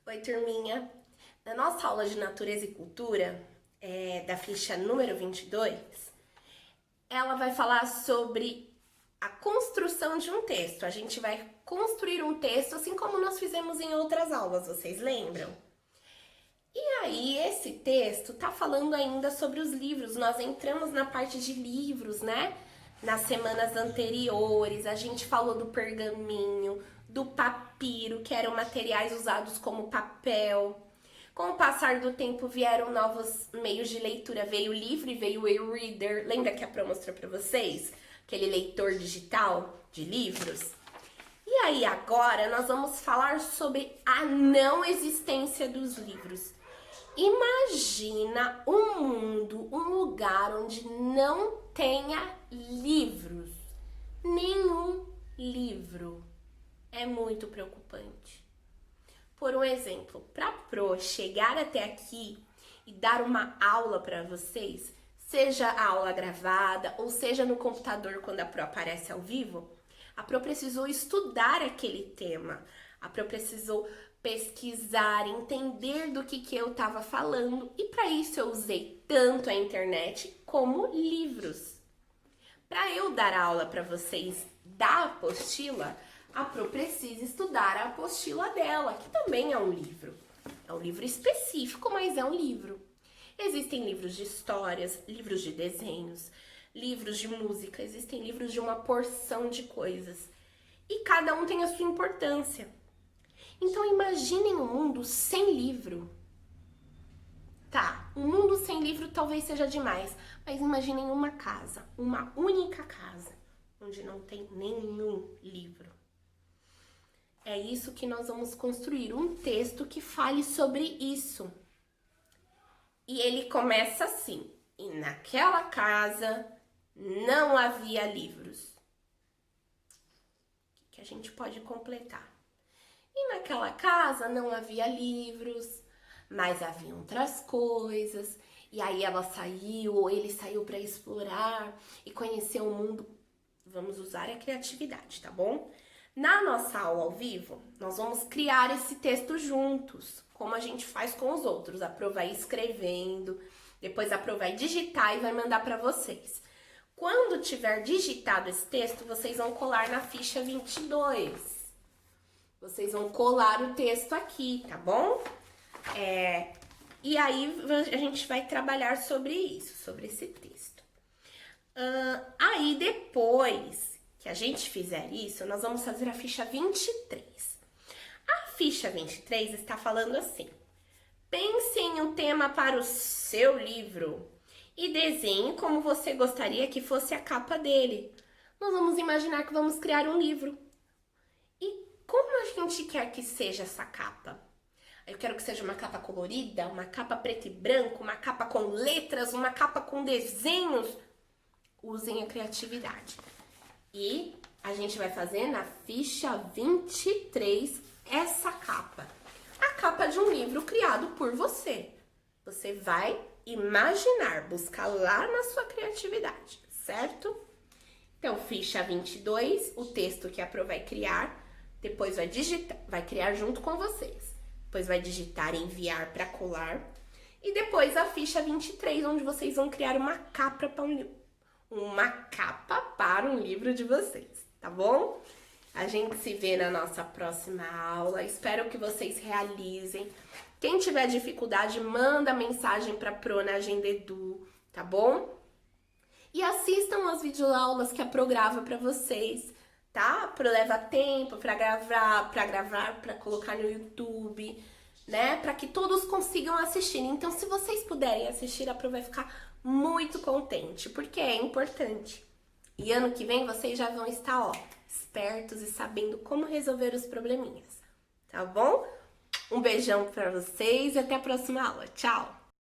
Oi, turminha! Na nossa aula de Natureza e Cultura, da ficha número 22, ela vai falar sobre a construção de um texto. A gente vai construir um texto assim como nós fizemos em outras aulas, vocês lembram? E aí, esse texto tá falando ainda sobre os livros. Nós entramos na parte de livros, né? Nas semanas anteriores, a gente falou do pergaminho, do papiro, que eram materiais usados como papel. Com o passar do tempo vieram novos meios de leitura, veio o livro e veio o e-reader. Lembra que a Pro mostrou para vocês? Aquele leitor digital de livros? E aí agora nós vamos falar sobre a não existência dos livros. Imagina um mundo, um lugar onde não tenha livros. Nenhum livro. É muito preocupante. Por um exemplo, para a Pro chegar até aqui e dar uma aula para vocês, seja a aula gravada ou seja no computador quando a Pro aparece ao vivo, a Pro precisou estudar aquele tema. A Pro precisou pesquisar, entender do que eu estava falando, e para isso eu usei tanto a internet como livros. Para eu dar aula para vocês da apostila, a Pro precisa estudar a apostila dela, que também é um livro. É um livro específico, mas é um livro. Existem livros de histórias, livros de desenhos, livros de música, existem livros de uma porção de coisas. E cada um tem a sua importância. Então imaginem um mundo sem livro. Tá, um mundo sem livro talvez seja demais, mas imaginem uma casa, uma única casa, onde não tem nenhum livro. É isso que nós vamos construir, um texto que fale sobre isso. E ele começa assim: e naquela casa não havia livros. O que a gente pode completar? E naquela casa não havia livros, mas havia outras coisas. E aí ela saiu, ou ele saiu para explorar e conhecer o mundo. Vamos usar a criatividade, tá bom? Na nossa aula ao vivo, nós vamos criar esse texto juntos, como a gente faz com os outros. A Pro vai escrevendo, depois a Pro vai digitar e vai mandar para vocês. Quando tiver digitado esse texto, vocês vão colar na ficha 22. Vocês vão colar o texto aqui, tá bom? E aí a gente vai trabalhar sobre isso, sobre esse texto. Aí depois que a gente fizer isso, nós vamos fazer a ficha 23. A ficha 23 está falando assim: pense em um tema para o seu livro e desenhe como você gostaria que fosse a capa dele. Nós vamos imaginar que vamos criar um livro. E como a gente quer que seja essa capa? Eu quero que seja uma capa colorida, uma capa preto e branco, uma capa com letras, uma capa com desenhos. Usem a criatividade. E a gente vai fazer na ficha 23 essa capa. A capa de um livro criado por você. Você vai imaginar, buscar lá na sua criatividade, certo? Então, ficha 22, o texto que a Pro vai criar, depois vai digitar, vai criar junto com vocês. Depois vai digitar e enviar para colar. E depois a ficha 23, onde vocês vão criar uma capa para um livro de vocês, tá bom? A gente se vê na nossa próxima aula. Espero que vocês realizem. Quem tiver dificuldade, manda mensagem para Pro na Agenda Edu, tá bom? E assistam as videoaulas que a Pro grava para vocês, tá? A Pro leva tempo para gravar, para colocar no YouTube, né? Para que todos consigam assistir. Então, se vocês puderem assistir, a Pro vai ficar muito contente, porque é importante. E ano que vem vocês já vão estar, espertos e sabendo como resolver os probleminhas, tá bom? Um beijão pra vocês e até a próxima aula. Tchau!